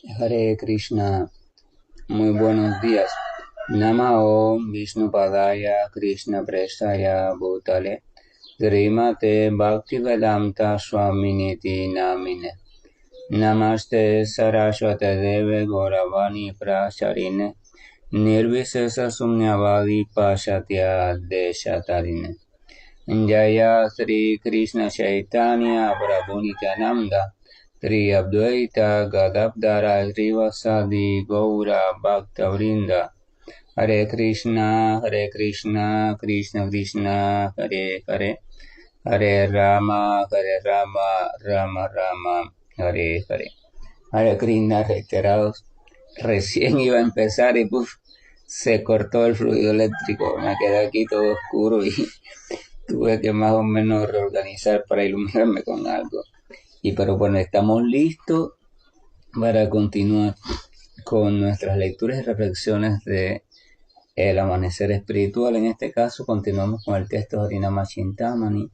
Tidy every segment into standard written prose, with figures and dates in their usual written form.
Hare Krishna, muy buenos días. Namah Vishnupadaya Krishna Prestaya Bhutale Srimate Bhaktivedanta Swaminiti Namine Namaste Saraswate Deve Gauravani Pracharine Nirvisesa Sunyavadi Pashatya Deshatarine Jaya Sri Krishna Chaitanya Prabhu Nityananda Sri Advaita Gadadhara Srivasadi Gaura Bhaktavrinda Hare Krishna, Krishna Krishna, Hare Hare, Hare Rama, Rama Rama, Hare Hare. Hare Krishna, reiterados. Recién iba a empezar y se cortó el fluido eléctrico. Me quedé aquí todo oscuro y tuve que más o menos reorganizar para iluminarme con algo. Pero bueno, estamos listos para continuar con nuestras lecturas y reflexiones de el amanecer espiritual. En este caso continuamos con el texto de Harinama Chintamani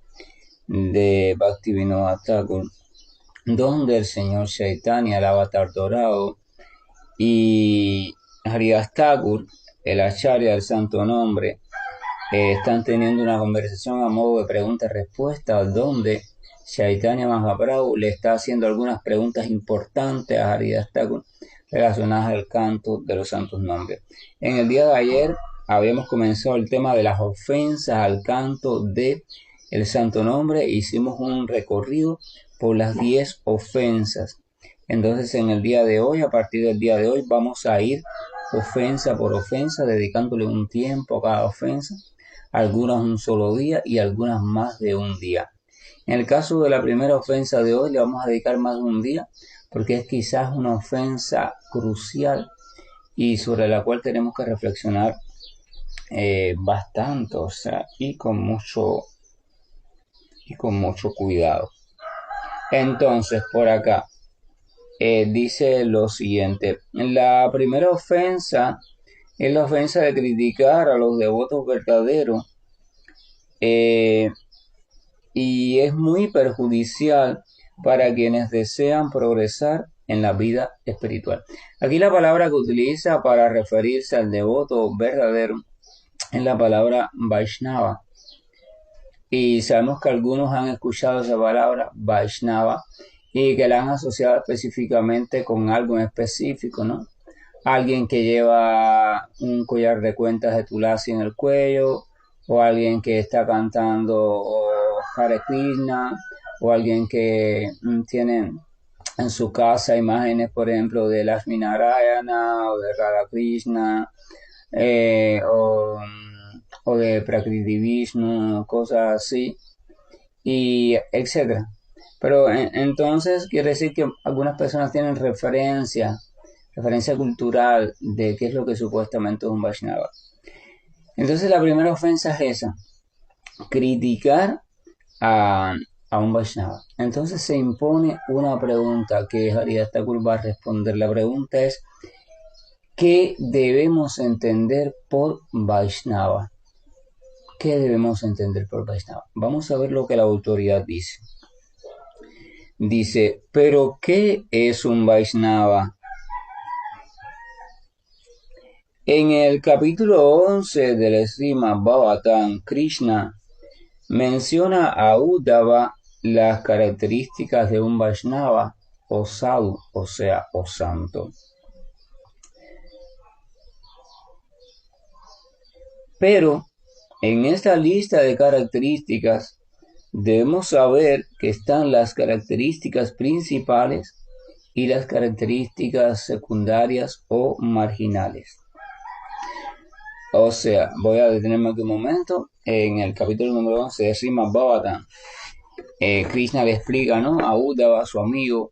de Bhaktivinoda Thakur, donde el señor Chaitanya, el avatar dorado, y Haridas Thakur, el acharya del santo nombre, están teniendo una conversación a modo de pregunta-respuesta, donde Chaitanya Mahaprabhu le está haciendo algunas preguntas importantes a Haridas Thakur relacionadas al canto de los santos nombres. En el día de ayer habíamos comenzado el tema de las ofensas al canto de el santo nombre. Hicimos un recorrido por las 10 ofensas. Entonces en el día de hoy, a partir del día de hoy, vamos a ir ofensa por ofensa, dedicándole un tiempo a cada ofensa, algunas un solo día y algunas más de un día. En el caso de la primera ofensa de hoy le vamos a dedicar más de un día, porque es quizás una ofensa crucial y sobre la cual tenemos que reflexionar bastante, o sea, y con mucho cuidado. Entonces, por acá dice lo siguiente: la primera ofensa es la ofensa de criticar a los devotos verdaderos, y es muy perjudicial para quienes desean progresar en la vida espiritual. Aquí la palabra que utiliza para referirse al devoto verdadero es la palabra Vaishnava. Y sabemos que algunos han escuchado esa palabra Vaishnava y que la han asociado específicamente con algo en específico, ¿no? Alguien que lleva un collar de cuentas de Tulasi en el cuello, o alguien que está cantando Hare Krishna, o alguien que tiene en su casa imágenes, por ejemplo, de Lakshmi Narayana o de Radha Krishna, o de Prakriti Vishnu, cosas así, y etcétera. Pero entonces quiere decir que algunas personas tienen referencia cultural de qué es lo que supuestamente es un Vaishnava. Entonces la primera ofensa es esa: criticar a un Vaishnava. Entonces se impone una pregunta que Haridas Thakur va a responder. La pregunta es: ¿qué debemos entender por Vaishnava? ¿Qué debemos entender por Vaishnava? Vamos a ver lo que la autoridad dice. Dice: ¿pero qué es un Vaishnava? En el capítulo 11 del Srimad Bhagavatam, Krishna menciona a Uddhava las características de un Vaishnava o sadhu, o sea, o santo. Pero en esta lista de características debemos saber que están las características principales y las características secundarias o marginales. O sea, voy a detenerme aquí un momento. En el capítulo número 11 de Srimad Bhagavatam, Krishna le explica, ¿no?, a Uddhava, su amigo,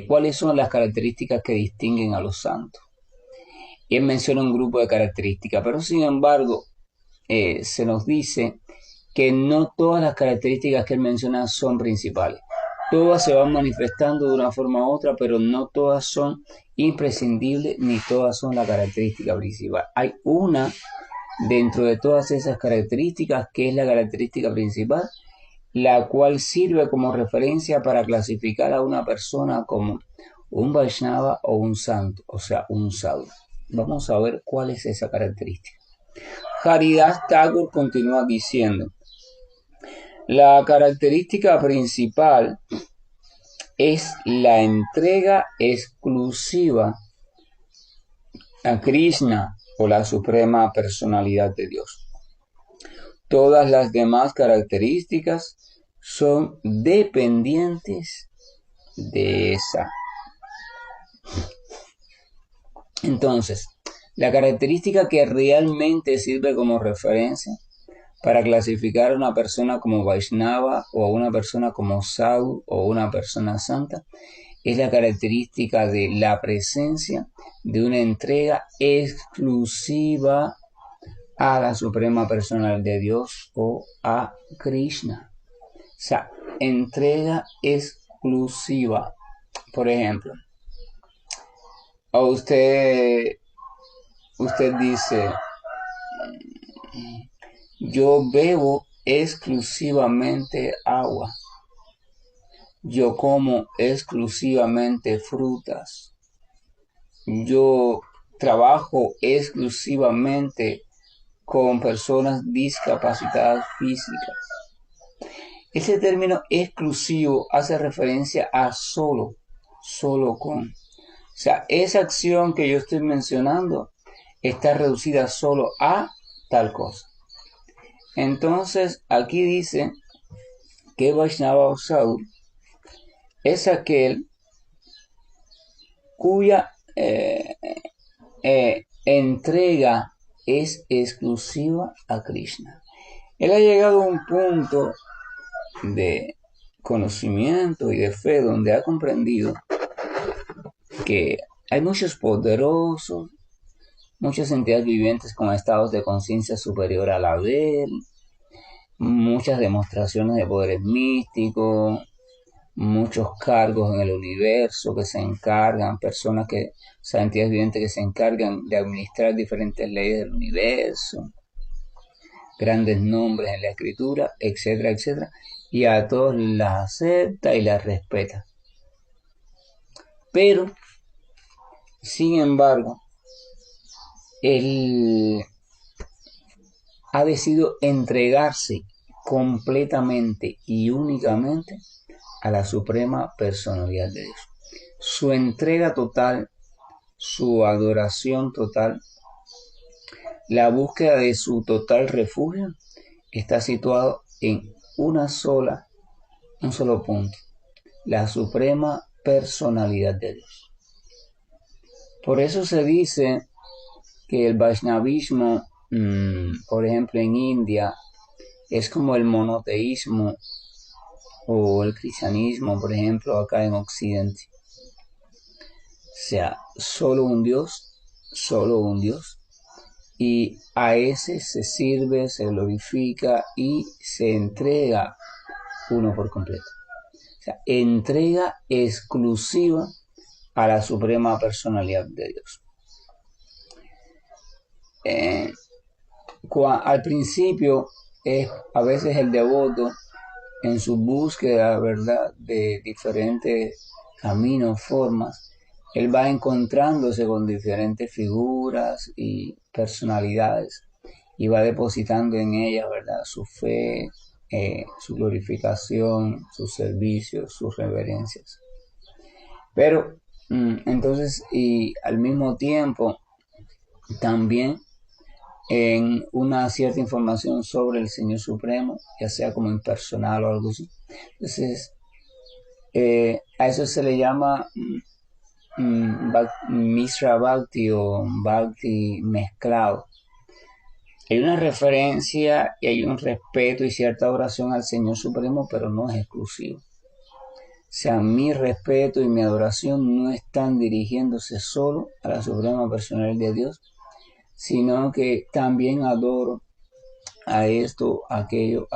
cuáles son las características que distinguen a los santos. Y él menciona un grupo de características, pero sin embargo, se nos dice que no todas las características que él menciona son principales. Todas se van manifestando de una forma u otra, pero no todas son imprescindibles ni todas son la característica principal. Hay una dentro de todas esas características que es la característica principal, la cual sirve como referencia para clasificar a una persona como un Vaishnava o un santo, o sea, un sadhu. Vamos a ver cuál es esa característica. Haridas Thakur continúa diciendo, la característica principal es la entrega exclusiva a Krishna o la suprema personalidad de Dios. Todas las demás características son dependientes de esa. Entonces, la característica que realmente sirve como referencia para clasificar a una persona como Vaishnava o a una persona como Sadhu o una persona santa es la característica de la presencia de una entrega exclusiva a la suprema personalidad de Dios o a Krishna. O sea, entrega exclusiva. Por ejemplo, a usted dice, yo bebo exclusivamente agua. Yo como exclusivamente frutas. Yo trabajo exclusivamente con personas discapacitadas físicas. Ese término exclusivo hace referencia a solo con. O sea, esa acción que yo estoy mencionando está reducida solo a tal cosa. Entonces, aquí dice que Vaishnava o Sadhu es aquel cuya entrega es exclusiva a Krishna. Él ha llegado a un punto de conocimiento y de fe donde ha comprendido que hay muchos poderosos, muchas entidades vivientes con estados de conciencia superior a la de él, muchas demostraciones de poderes místicos, muchos cargos en el universo que se encargan, personas que, o sea, entidades vivientes que se encargan de administrar diferentes leyes del universo, grandes nombres en la escritura, etcétera, etcétera, y a todos las acepta y las respeta. Pero, sin embargo, él ha decidido entregarse completamente y únicamente a la suprema personalidad de Dios. Su entrega total, su adoración total, la búsqueda de su total refugio está situado en un solo punto, la suprema personalidad de Dios. Por eso se dice que el Vaishnavismo, por ejemplo en India, es como el monoteísmo o el cristianismo, por ejemplo, acá en Occidente. O sea, solo un Dios, y a ese se sirve, se glorifica y se entrega uno por completo. O sea, entrega exclusiva a la suprema personalidad de Dios. Al principio, a veces el devoto, en su búsqueda, ¿verdad?, de diferentes caminos, formas, él va encontrándose con diferentes figuras y personalidades y va depositando en ellas, ¿verdad?, su fe, su glorificación, sus servicios, sus reverencias. Pero entonces, y al mismo tiempo, también en una cierta información sobre el Señor Supremo, ya sea como impersonal o algo así. Entonces, a eso se le llama Mishra Bhakti o Bhakti mezclado. Hay una referencia y hay un respeto y cierta oración al Señor Supremo, pero no es exclusivo. O sea, mi respeto y mi adoración no están dirigiéndose solo a la suprema personalidad de Dios, sino que también adoro a esto, aquello.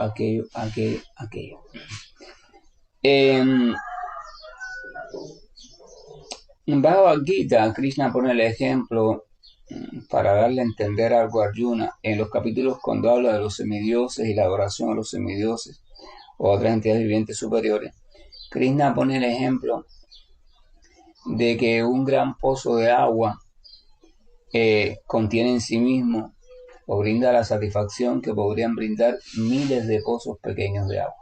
En Bhagavad Gita, Krishna pone el ejemplo para darle a entender algo a Arjuna en los capítulos cuando habla de los semidioses y la adoración a los semidioses o otras entidades vivientes superiores. Krishna pone el ejemplo de que un gran pozo de agua contiene en sí mismo o brinda la satisfacción que podrían brindar miles de pozos pequeños de agua.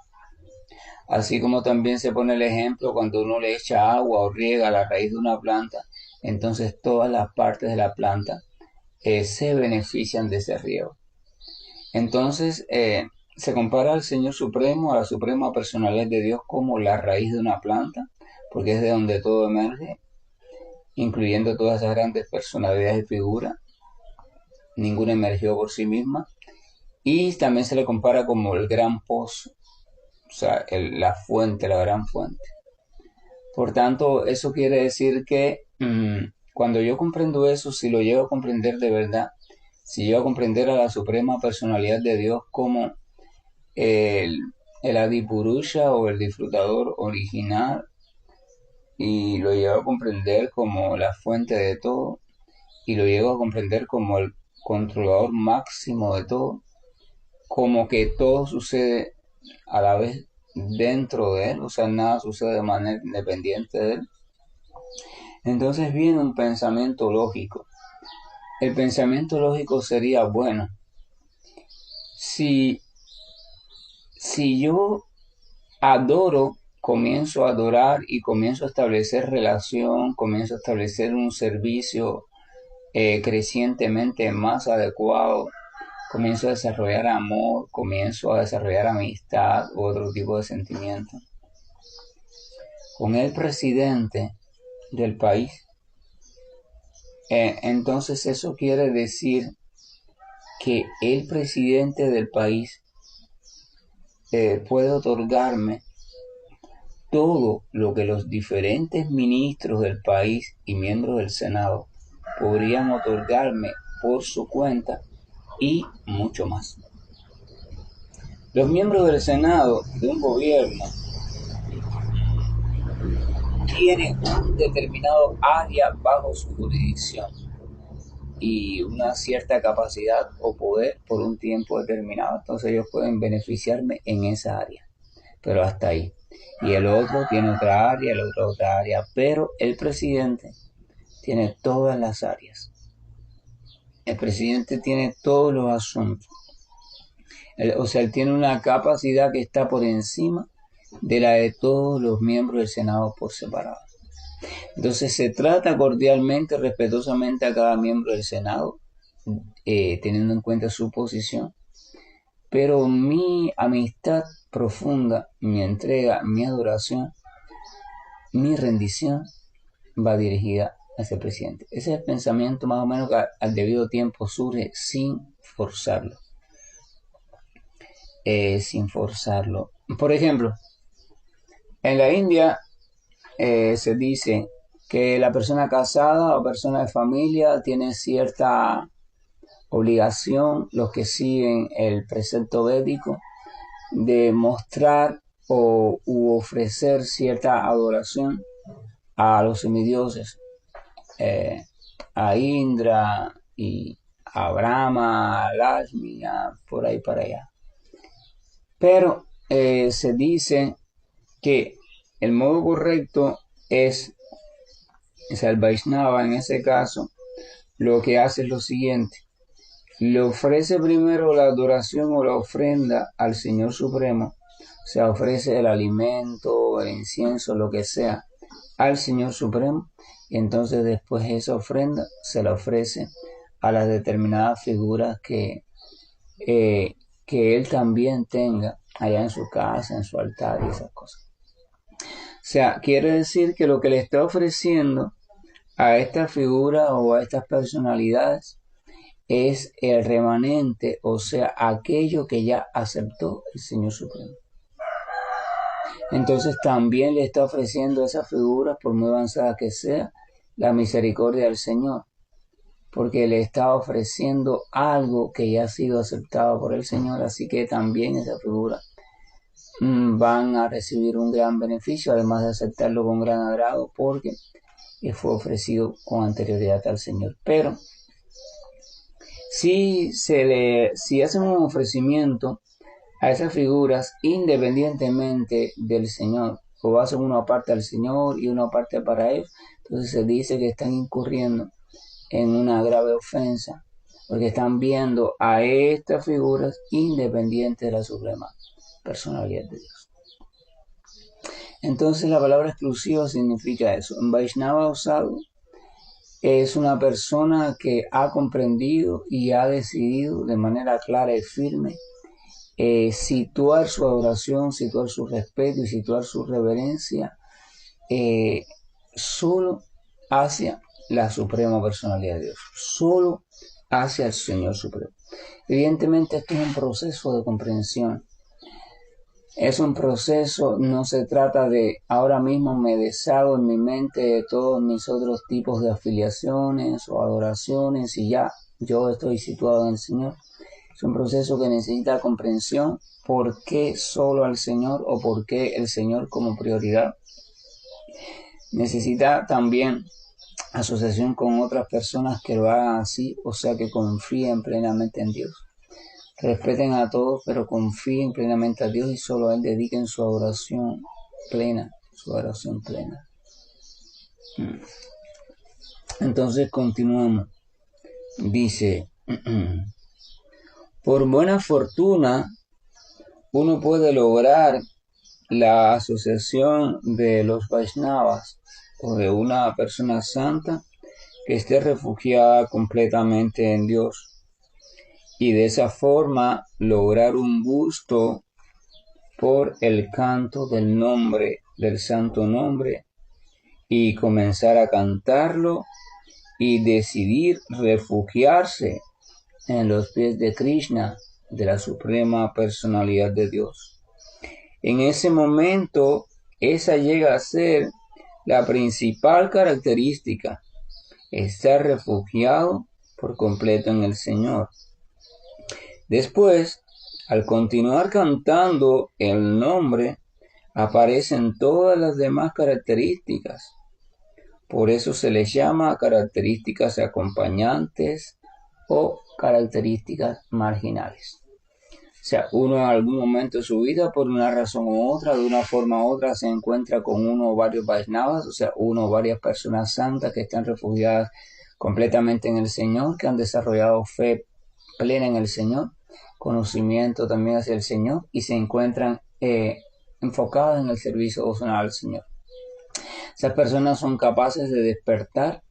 Así como también se pone el ejemplo cuando uno le echa agua o riega a la raíz de una planta, entonces todas las partes de la planta se benefician de ese riego. Entonces se compara al Señor Supremo, a la suprema personalidad de Dios como la raíz de una planta, porque es de donde todo emerge, incluyendo todas esas grandes personalidades y figuras. Ninguna emergió por sí misma. Y también se le compara como el gran pozo, o sea, la fuente, la gran fuente. Por tanto, eso quiere decir que cuando yo comprendo eso, si lo llego a comprender de verdad, si yo a comprender a la suprema personalidad de Dios como el, el Adipurusha o el disfrutador original, y lo llego a comprender como la fuente de todo, y lo llego a comprender como el controlador máximo de todo, como que todo sucede a la vez dentro de él, o sea, nada sucede de manera independiente de él. Entonces viene un pensamiento lógico. El pensamiento lógico sería, bueno, si, si yo adoro, comienzo a adorar y comienzo a establecer relación, comienzo a establecer un servicio crecientemente más adecuado, comienzo a desarrollar amor, comienzo a desarrollar amistad u otro tipo de sentimiento con el presidente del país, entonces eso quiere decir que el presidente del país puede otorgarme todo lo que los diferentes ministros del país y miembros del Senado podrían otorgarme por su cuenta y mucho más. Los miembros del Senado de un gobierno tienen un determinado área bajo su jurisdicción y una cierta capacidad o poder por un tiempo determinado. Entonces ellos pueden beneficiarme en esa área, pero hasta ahí. Y el otro tiene otra área, el otro otra área, pero el presidente tiene todas las áreas. El presidente tiene todos los asuntos. O sea, él tiene una capacidad que está por encima de la de todos los miembros del Senado por separado. Entonces se trata cordialmente, respetuosamente a cada miembro del Senado, teniendo en cuenta su posición, pero mi amistad profunda, mi entrega, mi adoración, mi rendición va dirigida a ese presidente. Ese es el pensamiento más o menos que al debido tiempo surge sin forzarlo. Sin forzarlo. Por ejemplo, en la India se dice que la persona casada o persona de familia tiene cierta obligación, los que siguen el precepto védico, de mostrar u ofrecer cierta adoración a los semidioses, a Indra y a Brahma, a Lakshmi, por ahí para allá. Pero se dice que el modo correcto es, o sea, el Vaishnava en ese caso, lo que hace es lo siguiente: le ofrece primero la adoración o la ofrenda al Señor Supremo, o sea, ofrece el alimento, el incienso, lo que sea, al Señor Supremo, y entonces después esa ofrenda se la ofrece a las determinadas figuras que él también tenga allá en su casa, en su altar y esas cosas. O sea, quiere decir que lo que le está ofreciendo a esta figura o a estas personalidades es el remanente, o sea, aquello que ya aceptó el Señor Supremo. Entonces también le está ofreciendo a esa figura, por muy avanzada que sea, la misericordia del Señor, porque le está ofreciendo algo que ya ha sido aceptado por el Señor, así que también esa figura van a recibir un gran beneficio, además de aceptarlo con gran agrado, porque fue ofrecido con anterioridad al Señor. Pero si hacen un ofrecimiento a esas figuras independientemente del Señor, o hacen una parte al Señor y una parte para ellos, Entonces se dice que están incurriendo en una grave ofensa, porque están viendo a estas figuras independientes de la suprema personalidad de Dios. Entonces la palabra exclusiva significa eso. En Vaishnava usado es una persona que ha comprendido y ha decidido de manera clara y firme situar su adoración, situar su respeto y situar su reverencia solo hacia la suprema personalidad de Dios, solo hacia el Señor Supremo. Evidentemente esto es un proceso de comprensión. Es un proceso, no se trata de ahora mismo me deshago en mi mente de todos mis otros tipos de afiliaciones o adoraciones y ya yo estoy situado en el Señor. Es un proceso que necesita comprensión. ¿Por qué solo al Señor o por qué el Señor como prioridad? Necesita también asociación con otras personas que lo hagan así, o sea que confíen plenamente en Dios. Respeten a todos, pero confíen plenamente a Dios y solo a Él dediquen su adoración plena, su adoración plena. Entonces continuamos. Dice, por buena fortuna, uno puede lograr la asociación de los Vaishnavas o de una persona santa que esté refugiada completamente en Dios y de esa forma lograr un gusto por el canto del nombre, del santo nombre, y comenzar a cantarlo y decidir refugiarse en los pies de Krishna, de la suprema personalidad de Dios. En ese momento, esa llega a ser la principal característica, estar refugiado por completo en el Señor. Después, al continuar cantando el nombre, aparecen todas las demás características. Por eso se les llama características acompañantes o características marginales. O sea, uno en algún momento de su vida, por una razón u otra, de una forma u otra, se encuentra con uno o varios Vaishnavas, o sea, uno o varias personas santas que están refugiadas completamente en el Señor, que han desarrollado fe plena en el Señor, conocimiento también hacia el Señor, y se encuentran enfocadas en el servicio devocional al Señor. Esas personas son capaces de despertar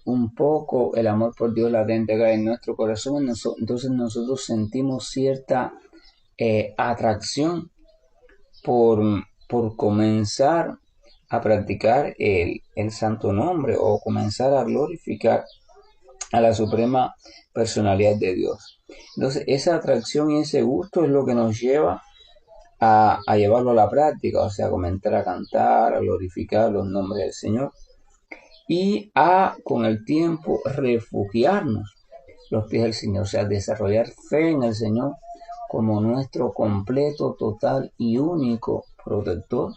un poco el amor por Dios latente que hay en nuestro corazón. Entonces nosotros sentimos cierta atracción por comenzar a practicar el santo nombre o comenzar a glorificar a la suprema personalidad de Dios. Entonces esa atracción y ese gusto es lo que nos lleva a llevarlo a la práctica, o sea, a comenzar a cantar, a glorificar los nombres del Señor y a, con el tiempo, refugiarnos los pies del Señor, o sea, desarrollar fe en el Señor como nuestro completo, total y único protector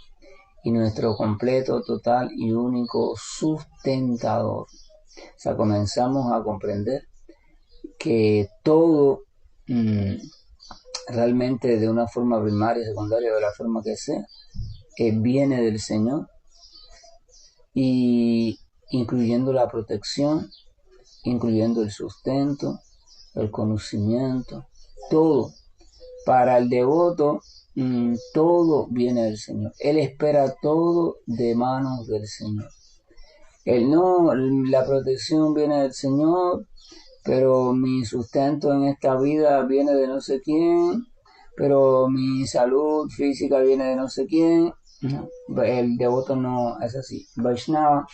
y nuestro completo, total y único sustentador. O sea, comenzamos a comprender que todo realmente de una forma primaria, secundaria, de la forma que sea, viene del Señor, y incluyendo la protección, incluyendo el sustento, el conocimiento, todo. Para el devoto, todo viene del Señor. Él espera todo de manos del Señor. La protección viene del Señor, pero mi sustento en esta vida viene de no sé quién, pero mi salud física viene de no sé quién. No, el devoto no es así. Vaishnava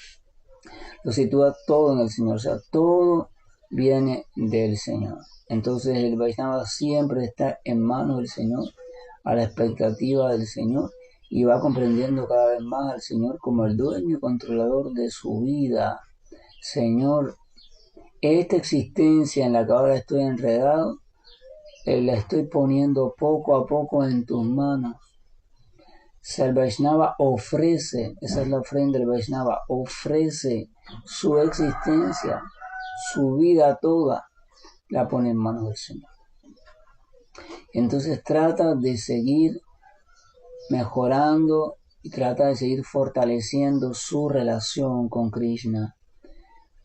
lo sitúa todo en el Señor, o sea, todo viene del Señor. Entonces el Vaishnava siempre está en manos del Señor, a la expectativa del Señor, y va comprendiendo cada vez más al Señor como el dueño y controlador de su vida. Señor, esta existencia en la que ahora estoy enredado, la estoy poniendo poco a poco en tus manos. El Vaishnava ofrece, esa es la ofrenda del Vaishnava, ofrece su existencia, su vida toda, la pone en manos del Señor. Entonces trata de seguir mejorando y trata de seguir fortaleciendo su relación con Krishna.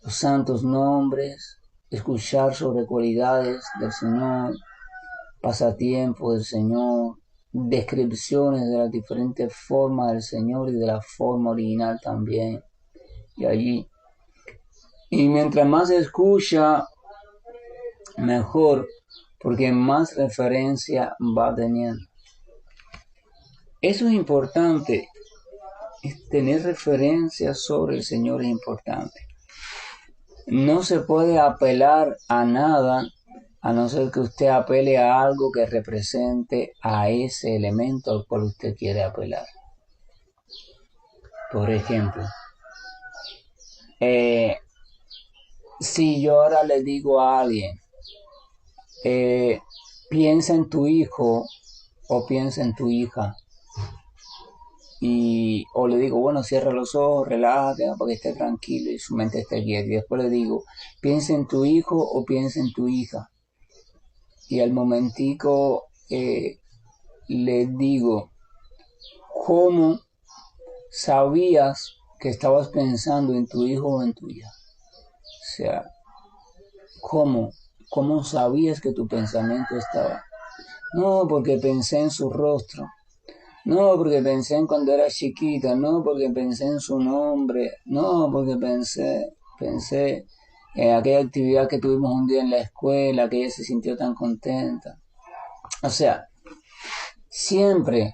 Los santos nombres, escuchar sobre cualidades del Señor, pasatiempos del Señor, descripciones de las diferentes formas del Señor y de la forma original también. Y mientras más se escucha, mejor, porque más referencia va teniendo. Eso es importante. Tener referencias sobre el Señor es importante. No se puede apelar a nada a no ser que usted apele a algo que represente a ese elemento al cual usted quiere apelar. Por ejemplo, si yo ahora le digo a alguien, piensa en tu hijo o piensa en tu hija, o le digo, bueno, cierra los ojos, relájate, para que esté tranquilo y su mente esté quieta, y después le digo, piensa en tu hijo o piensa en tu hija, y al momentico le digo, ¿cómo sabías que estabas pensando en tu hijo o en tu hija? O sea, ¿cómo sabías que tu pensamiento estaba? No, porque pensé en su rostro. No, porque pensé en cuando era chiquita. No, porque pensé en su nombre. No, porque pensé en aquella actividad que tuvimos un día en la escuela, que ella se sintió tan contenta. O sea, siempre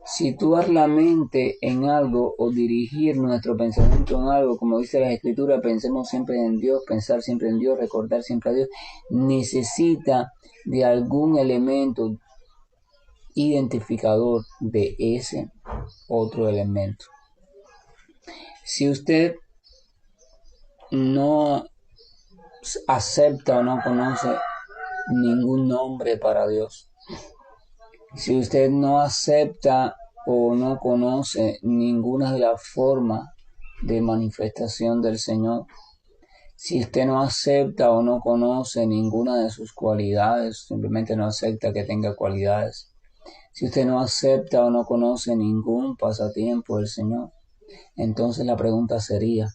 situar la mente en algo o dirigir nuestro pensamiento en algo, como dice la Escritura, pensemos siempre en Dios, pensar siempre en Dios, recordar siempre a Dios, necesita de algún elemento identificador de ese otro elemento. Si usted no acepta o no conoce ningún nombre para Dios, si usted no acepta o no conoce ninguna de las formas de manifestación del Señor, si usted no acepta o no conoce ninguna de sus cualidades, simplemente no acepta que tenga cualidades, si usted no acepta o no conoce ningún pasatiempo del Señor, entonces la pregunta sería,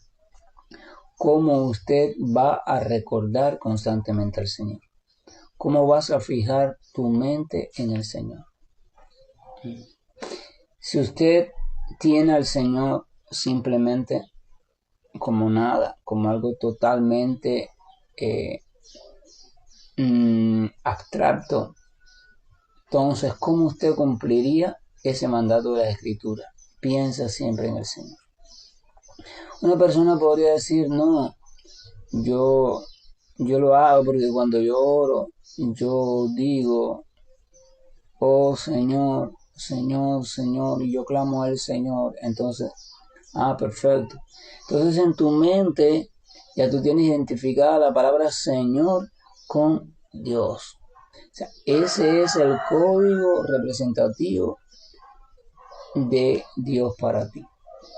¿cómo usted va a recordar constantemente al Señor? ¿Cómo vas a fijar tu mente en el Señor? Si usted tiene al Señor simplemente como nada, como algo totalmente abstracto, entonces, ¿cómo usted cumpliría ese mandato de la Escritura? Piensa siempre en el Señor. Una persona podría decir, no, yo lo hago porque cuando yo oro, yo digo, oh Señor, Señor, Señor, y yo clamo al Señor. Entonces, perfecto. Entonces en tu mente ya tú tienes identificada la palabra Señor con Dios. O sea, ese es el código representativo de Dios para ti.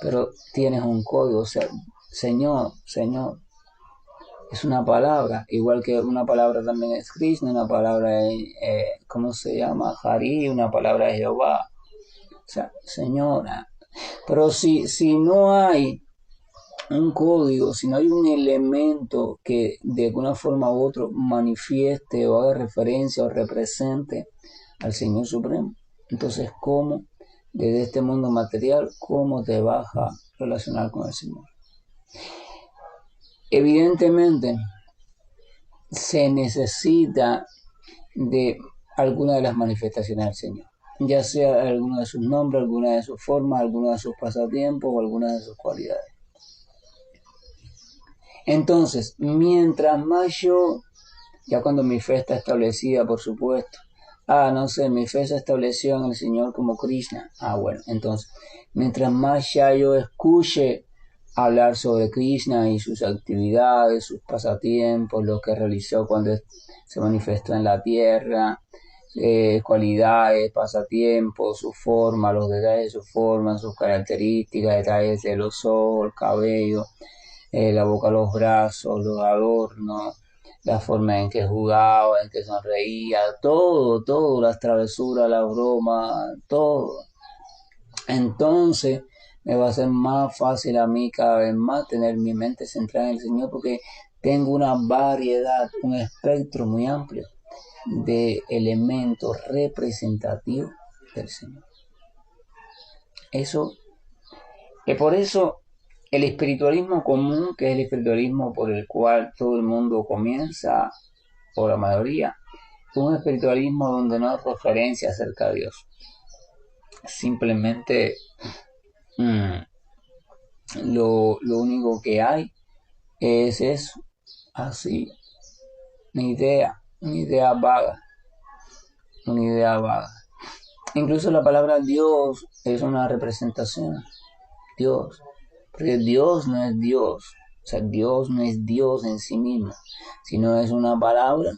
Pero tienes un código, o sea, Señor, Señor. Es una palabra, igual que una palabra también es Krishna, una palabra es, ¿cómo se llama? Hari, una palabra es Jehová. O sea, Señora. Pero si no hay un código, si no hay un elemento que de alguna forma u otra manifieste o haga referencia o represente al Señor Supremo, entonces, ¿cómo, desde este mundo material, cómo te vas a relacionar con el Señor? Evidentemente, se necesita de alguna de las manifestaciones del Señor, ya sea alguno de sus nombres, alguna de sus formas, alguno de sus pasatiempos o alguna de sus cualidades. Entonces, mientras más yo, ya cuando mi fe está establecida, por supuesto, no sé, mi fe se estableció en el Señor como Krishna, bueno, entonces, mientras más ya yo escuche hablar sobre Krishna y sus actividades, sus pasatiempos, lo que realizó cuando se manifestó en la tierra, cualidades, pasatiempos, su forma, los detalles de su forma, sus características, detalles de los ojos, el cabello, la boca, los brazos, los adornos, la forma en que jugaba, en que sonreía, todo, las travesuras, la broma, todo. entonces me va a ser más fácil a mí cada vez más tener mi mente centrada en el Señor porque tengo una variedad, un espectro muy amplio de elementos representativos del Señor. Eso, y por eso el espiritualismo común, que es el espiritualismo por el cual todo el mundo comienza, o la mayoría, es un espiritualismo donde no hay referencia acerca de Dios. Simplemente lo único que hay es eso, así, una idea vaga, una idea vaga. Incluso la palabra Dios es una representación, Dios, porque Dios no es Dios, o sea, Dios no es Dios en sí mismo, sino es una palabra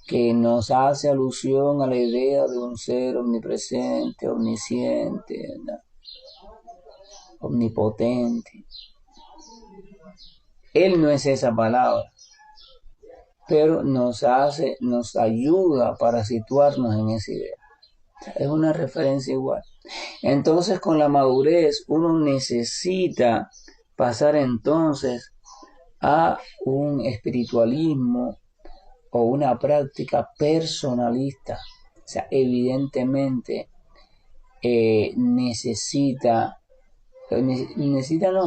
que nos hace alusión a la idea de un ser omnipresente, omnisciente, ¿verdad? Omnipotente. Él no es esa palabra, pero nos ayuda para situarnos en esa idea. Es una referencia igual. Entonces, con la madurez, uno necesita pasar entonces a un espiritualismo o una práctica personalista. O sea, evidentemente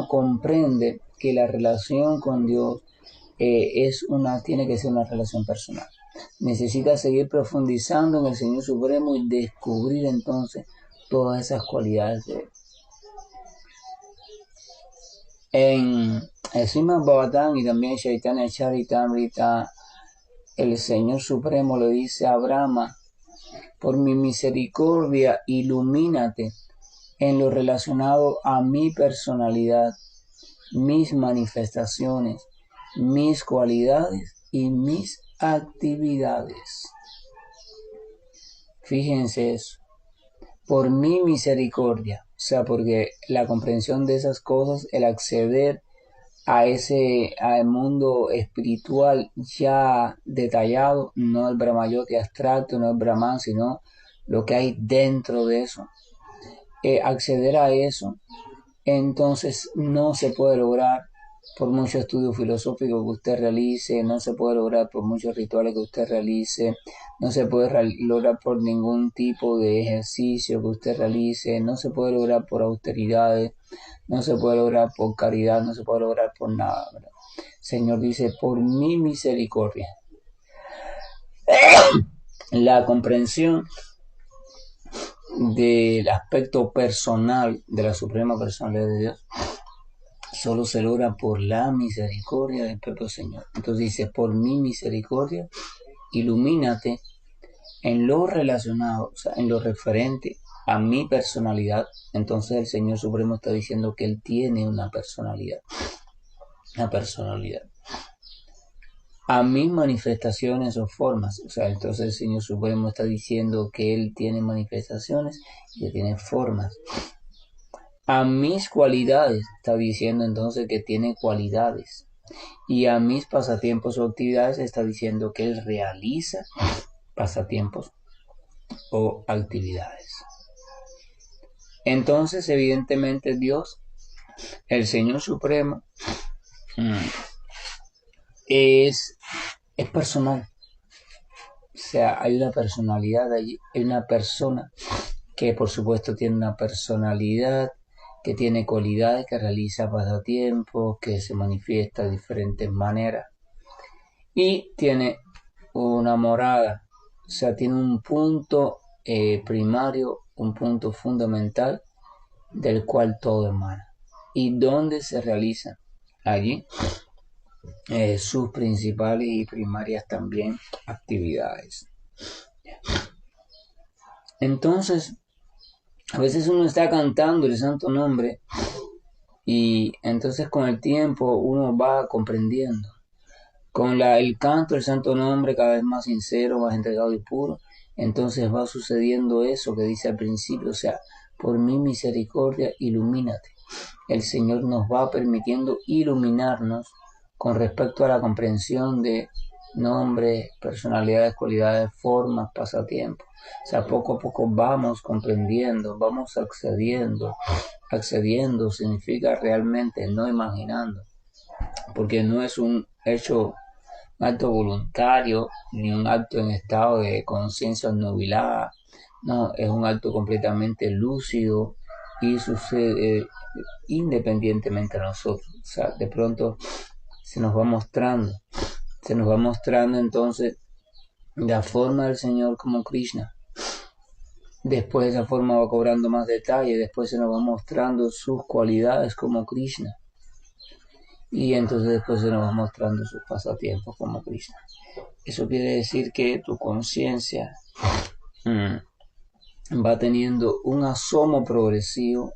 comprende que la relación con Dios tiene que ser una relación personal. Necesita seguir profundizando en el Señor Supremo y descubrir entonces todas esas cualidades de Él. En el Srimad Bhagavatam y también Chaitanya Charitamrita, el Señor Supremo le dice a Brahma: por mi misericordia, ilumínate en lo relacionado a mi personalidad, mis manifestaciones, mis cualidades y mis actividades. Fíjense eso, por mi misericordia, o sea, porque la comprensión de esas cosas, el acceder al mundo espiritual ya detallado, no el Brahmayoti abstracto, no el Brahman, sino lo que hay dentro de eso. Acceder a eso, entonces no se puede lograr por mucho estudio filosófico que usted realice, no se puede lograr por muchos rituales que usted realice, no se puede lograr por ningún tipo de ejercicio que usted realice, no se puede lograr por austeridades, no se puede lograr por caridad, no se puede lograr por nada, ¿verdad? Señor dice: por mi misericordia. La comprensión del aspecto personal de la suprema personalidad de Dios solo se logra por la misericordia del propio Señor. Entonces dice: por mi misericordia, ilumínate en lo relacionado, o sea, en lo referente a mi personalidad. Entonces el Señor Supremo está diciendo que Él tiene una personalidad. A mis manifestaciones o formas, o sea, entonces el Señor Supremo está diciendo que Él tiene manifestaciones y que tiene formas. A mis cualidades, está diciendo entonces que tiene cualidades. Y a mis pasatiempos o actividades está diciendo que Él realiza pasatiempos o actividades. Entonces, evidentemente, Dios, el Señor Supremo, es personal. O sea, hay una personalidad allí, hay una persona que por supuesto tiene una personalidad, que tiene cualidades, que realiza pasatiempos, que se manifiesta de diferentes maneras y tiene una morada, o sea, tiene un punto primario, un punto fundamental del cual todo emana. ¿Y dónde se realizan? Allí sus principales y primarias también actividades. Entonces, a veces uno está cantando el santo nombre y entonces con el tiempo uno va comprendiendo. Con el canto del santo nombre cada vez más sincero, más entregado y puro, entonces va sucediendo eso que dice al principio, o sea, por mi misericordia, ilumínate. El Señor nos va permitiendo iluminarnos con respecto a la comprensión de nombres, personalidades, cualidades, formas, pasatiempos. O sea, poco a poco vamos comprendiendo, vamos accediendo. Accediendo significa realmente no imaginando, porque no es un hecho, un acto voluntario, ni un acto en estado de conciencia nubilada. No, es un acto completamente lúcido y sucede independientemente de nosotros. O sea, de pronto se nos va mostrando entonces la forma del Señor como Krishna. Después esa forma va cobrando más detalle, después se nos va mostrando sus cualidades como Krishna. Y entonces después se nos va mostrando sus pasatiempos como Krishna. Eso quiere decir que tu conciencia va teniendo un asomo progresivo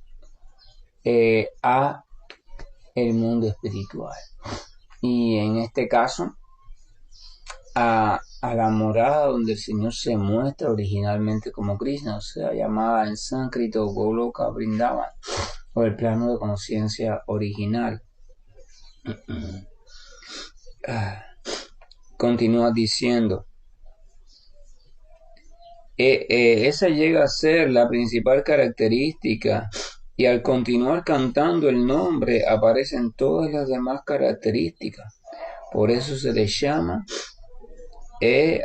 a el mundo espiritual. Y en este caso, a la morada donde el Señor se muestra originalmente como Krishna, o sea, llamada en sánscrito Goloka Vrindavan, o el plano de conciencia original. Continúa diciendo, esa llega a ser la principal característica, y al continuar cantando el nombre aparecen todas las demás características. Por eso se les llama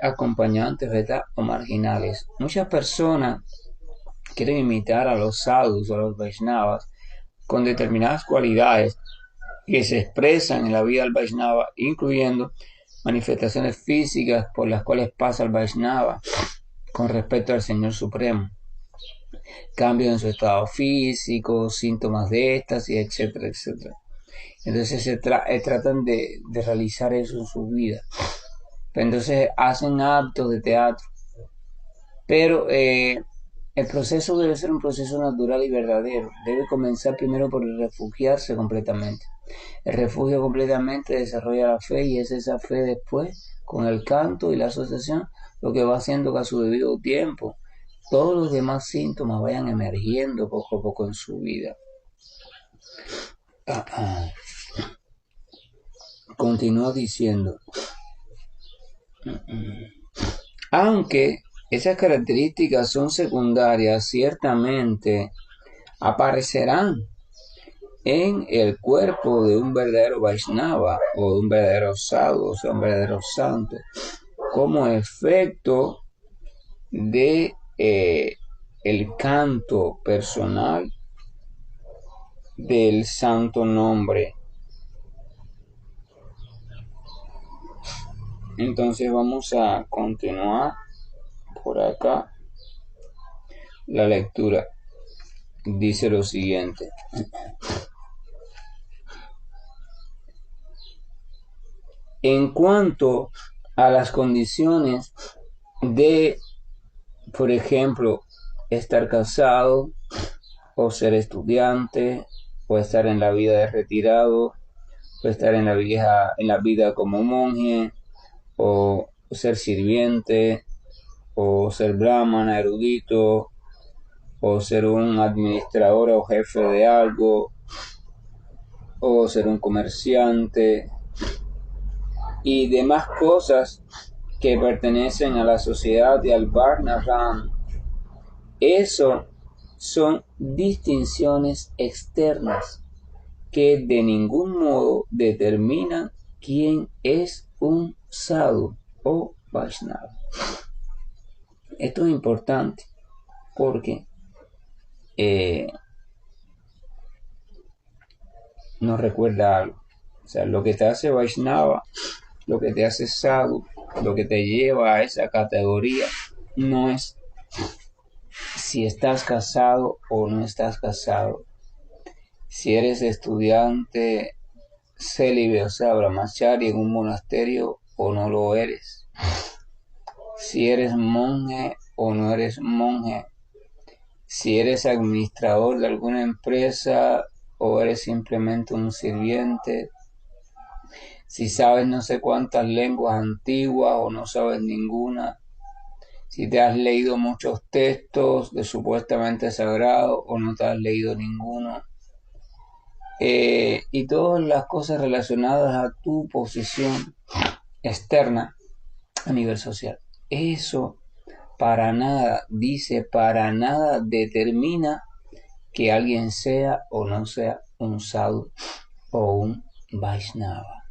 acompañantes, ¿verdad?, o marginales. Muchas personas quieren imitar a los sadhus o a los Vaishnavas con determinadas cualidades que se expresan en la vida del Vaishnava, incluyendo manifestaciones físicas por las cuales pasa el Vaishnava con respecto al Señor Supremo, cambios en su estado físico, síntomas de éxtasis, etcétera, etcétera. Entonces tratan de realizar eso en su vida. Entonces hacen actos de teatro, pero el proceso debe ser un proceso natural y verdadero. Debe comenzar primero por refugiarse completamente. El refugio completamente desarrolla la fe, y es esa fe después, con el canto y la asociación, lo que va haciendo que a su debido tiempo todos los demás síntomas vayan emergiendo poco a poco en su vida. Continúa diciendo, aunque esas características son secundarias, ciertamente aparecerán en el cuerpo de un verdadero Vaishnava o de un verdadero sadhu, o sea, un verdadero santo, como efecto de el canto personal del santo nombre. Entonces vamos a continuar por acá la lectura. Dice lo siguiente. En cuanto a las condiciones de, por ejemplo, estar casado, o ser estudiante, o estar en la vida de retirado, o estar en la vida como monje, o ser sirviente, o ser brahmana, erudito, o ser un administrador o jefe de algo, o ser un comerciante, y demás cosas que pertenecen a la sociedad y al Varnashram. Eso son distinciones externas que de ningún modo determinan quién es un sadhu o Vaishnava. Esto es importante porque nos recuerda algo. O sea, lo que te hace Vaishnava, lo que te hace sadhu, lo que te lleva a esa categoría, no es si estás casado o no estás casado, si eres estudiante célibe, o sea, brahmachari en un monasterio o no lo eres, si eres monje o no eres monje, si eres administrador de alguna empresa o eres simplemente un sirviente, si sabes no sé cuántas lenguas antiguas o no sabes ninguna, si te has leído muchos textos de supuestamente sagrados o no te has leído ninguno, y todas las cosas relacionadas a tu posición externa, a nivel social. Eso para nada, dice, para nada determina que alguien sea o no sea un sadhu o un Vaishnava.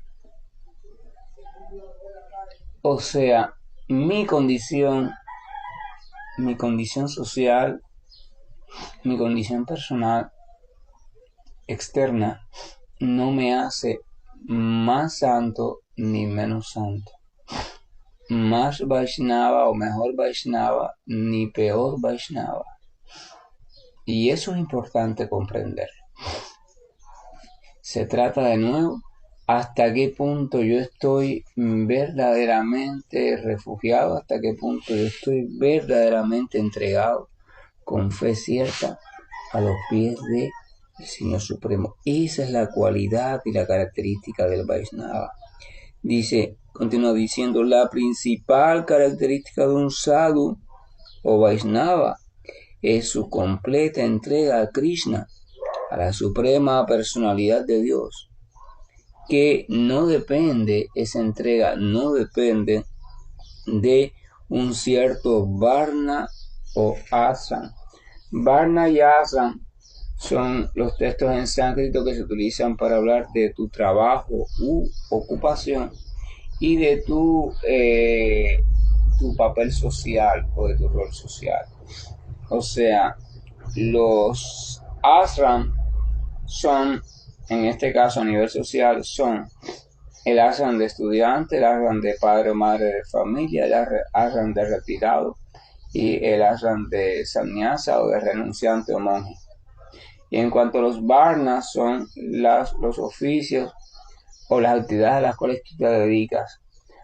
O sea, mi condición social, mi condición personal externa no me hace más santo ni menos santo, más Vaishnava o mejor Vaishnava ni peor Vaishnava. Y eso es importante comprenderlo. Se trata de nuevo hasta qué punto yo estoy verdaderamente refugiado, hasta qué punto yo estoy verdaderamente entregado con fe cierta a los pies del Señor Supremo. Esa es la cualidad y la característica del Vaishnava. Dice, continúa diciendo, la principal característica de un sadhu o Vaishnava es su completa entrega a Krishna, a la suprema personalidad de Dios, que no depende, esa entrega no depende de un cierto varna o ashram. Varna y ashram son los textos en sánscrito que se utilizan para hablar de tu trabajo u ocupación y de tu papel social o de tu rol social. O sea, los ashram son, en este caso a nivel social, son el ashram de estudiante, el ashram de padre o madre de familia, el ashram de retirado y el ashram de sannyasa o de renunciante o monje. Y en cuanto a los varnas, son los oficios o las actividades a las cuales tú te dedicas,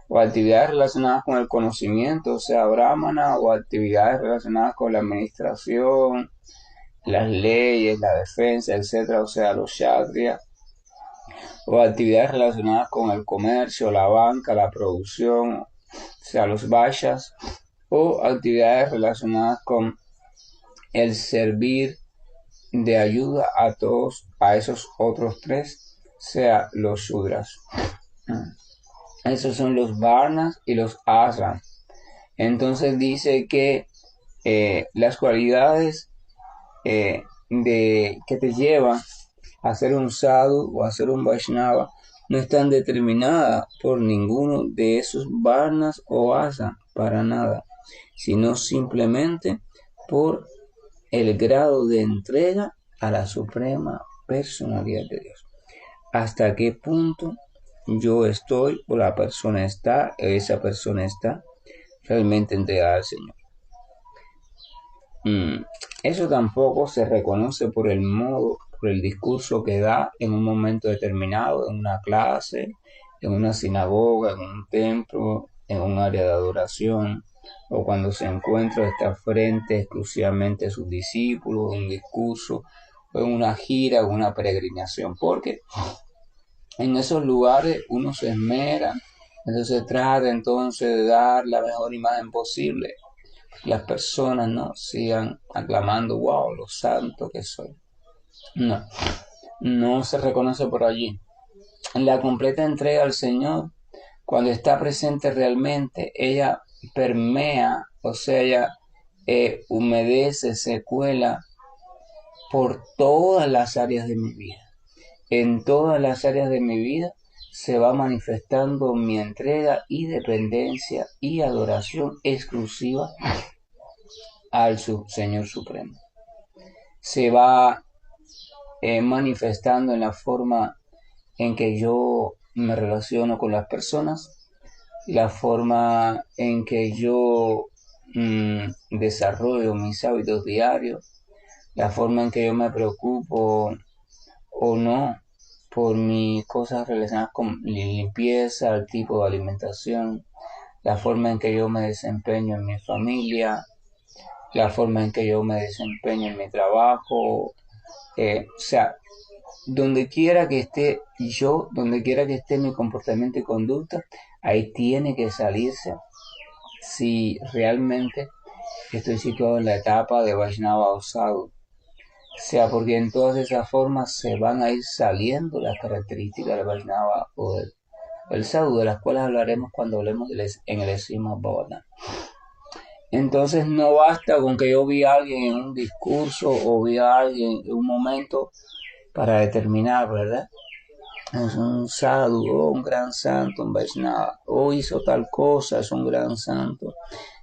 o actividades relacionadas con el conocimiento, o sea, brahmana, o actividades relacionadas con la administración, las leyes, la defensa, etcétera, o sea, los kshatriya, o actividades relacionadas con el comercio, la banca, la producción, o sea, los vaishyas, o actividades relacionadas con el servir de ayuda a todos, a esos otros tres, sea los shudras. Esos son los varnas y los ashram. Entonces dice que las cualidades que te llevan a ser un sadhu o a ser un vaishnava no están determinadas por ninguno de esos varnas o ashram, para nada, sino simplemente por el grado de entrega a la suprema personalidad de Dios. ¿Hasta qué punto yo estoy o la persona está, esa persona está realmente entregada al Señor? Eso tampoco se reconoce por el modo, por el discurso que da en un momento determinado, en una clase, en una sinagoga, en un templo, en un área de adoración, o cuando se encuentra está frente exclusivamente a sus discípulos, en un discurso, o en una gira, o una peregrinación, porque en esos lugares uno se esmera, entonces trata entonces de dar la mejor imagen posible. Las personas no sigan aclamando, wow, lo santo que soy. No, no se reconoce por allí. La completa entrega al Señor, cuando está presente realmente, ella permea, o sea, ella humedece, se cuela por todas las áreas de mi vida. En todas las áreas de mi vida se va manifestando mi entrega y dependencia y adoración exclusiva al Señor Supremo. Se va manifestando en la forma en que yo me relaciono con las personas, la forma en que yo desarrollo mis hábitos diarios, la forma en que yo me preocupo o no por mis cosas relacionadas con limpieza, el tipo de alimentación, la forma en que yo me desempeño en mi familia, la forma en que yo me desempeño en mi trabajo, o sea, donde quiera que esté yo, donde quiera que esté mi comportamiento y conducta, ahí tiene que salirse si realmente estoy situado en la etapa de Vaishnava o Sadhu. O sea, porque en todas esas formas se van a ir saliendo las características del Vaishnava o del el sadhu, de las cuales hablaremos cuando hablemos en el Srimad Bhagavatam. Entonces no basta con que yo vi a alguien en un discurso o vi a alguien en un momento para determinar, ¿verdad? Es un sadhu, un gran santo, un Vaishnava, hizo tal cosa, es un gran santo,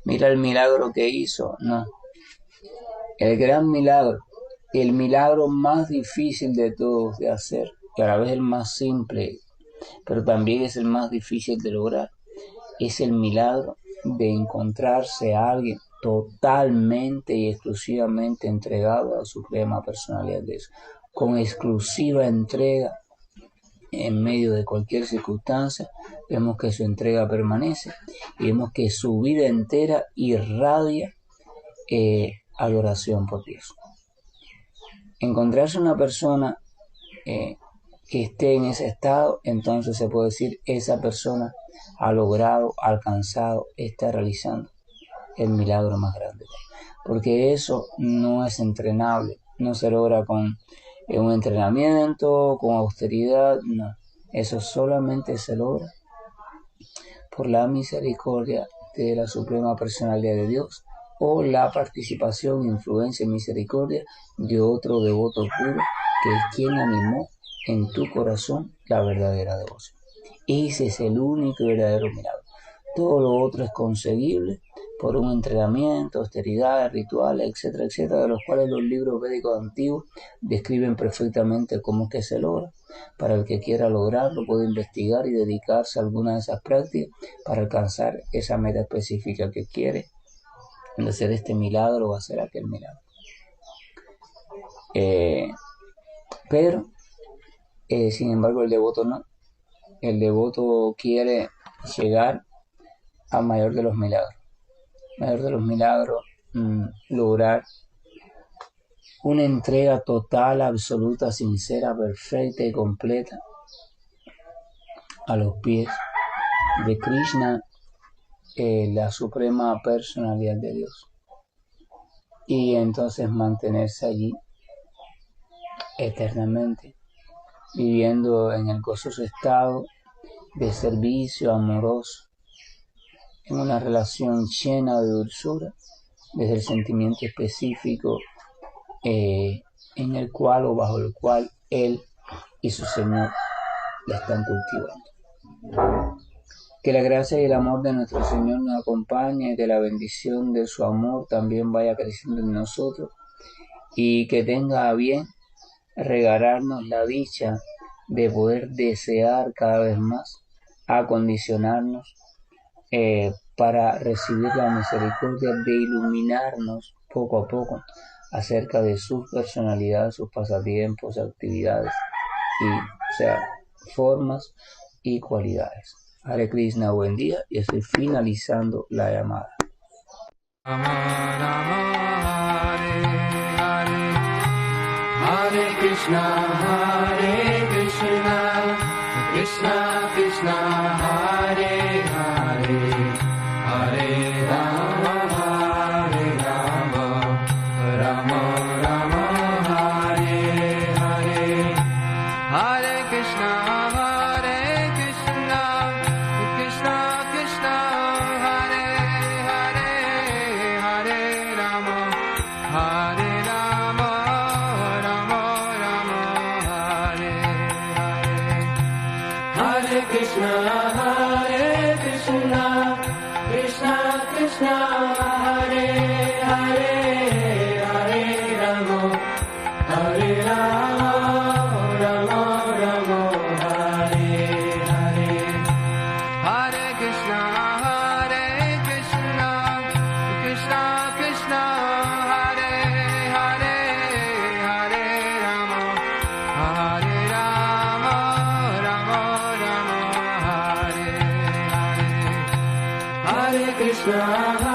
mira el milagro que hizo. No, el gran milagro, el milagro más difícil de todos de hacer, que a la vez es el más simple, pero también es el más difícil de lograr, es el milagro de encontrarse a alguien totalmente y exclusivamente entregado a la Suprema Personalidad de Dios, con exclusiva entrega en medio de cualquier circunstancia. Vemos que su entrega permanece y vemos que su vida entera irradia adoración por Dios. Encontrarse una persona que esté en ese estado, entonces se puede decir esa persona ha logrado, alcanzado, está realizando el milagro más grande. Porque eso no es entrenable, no se logra con un entrenamiento, con austeridad, no. Eso solamente se logra por la misericordia de la Suprema Personalidad de Dios o la participación, influencia y misericordia de otro devoto puro, que es quien animó en tu corazón la verdadera devoción. Ese es el único y verdadero milagro. Todo lo otro es conseguible por un entrenamiento, austeridad, rituales, etcétera, etcétera, de los cuales los libros védicos antiguos describen perfectamente cómo es que se logra. Para el que quiera lograrlo, puede investigar y dedicarse a alguna de esas prácticas para alcanzar esa meta específica que quiere, de hacer este milagro o hacer aquel milagro. Pero, sin embargo, el devoto no. El devoto quiere llegar al mayor de los milagros. Mayor de los milagros, lograr una entrega total, absoluta, sincera, perfecta y completa a los pies de Krishna, la Suprema Personalidad de Dios. Y entonces mantenerse allí eternamente, viviendo en el gozoso estado de servicio amoroso, en una relación llena de dulzura, desde el sentimiento específico en el cual o bajo el cual Él y su Señor la están cultivando. Que la gracia y el amor de nuestro Señor nos acompañe, que la bendición de su amor también vaya creciendo en nosotros y que tenga a bien regalarnos la dicha de poder desear cada vez más, acondicionarnos para recibir la misericordia de iluminarnos poco a poco acerca de sus personalidades, sus pasatiempos, actividades y formas y cualidades. Hare Krishna, buen día, y estoy finalizando la llamada. Hare Krishna, Krishna Krishna, Hare Hare, Hare Rama, Rama Rama, Hare Hare. Hare Krishna, Krishna Krishna, Hare Hare, Hare Rama, Hare Rama, Rama Rama, Hare Hare. Hare Krishna, Krishna Krishna, Hare Hare, Hare Rama, Hare Rama, Rama Rama, Hare Hare. Hare Krishna, Krishna Krishna, Hare Hare, Hare Rama, Hare Rama, Rama Rama, Hare Hare. Hare Krishna,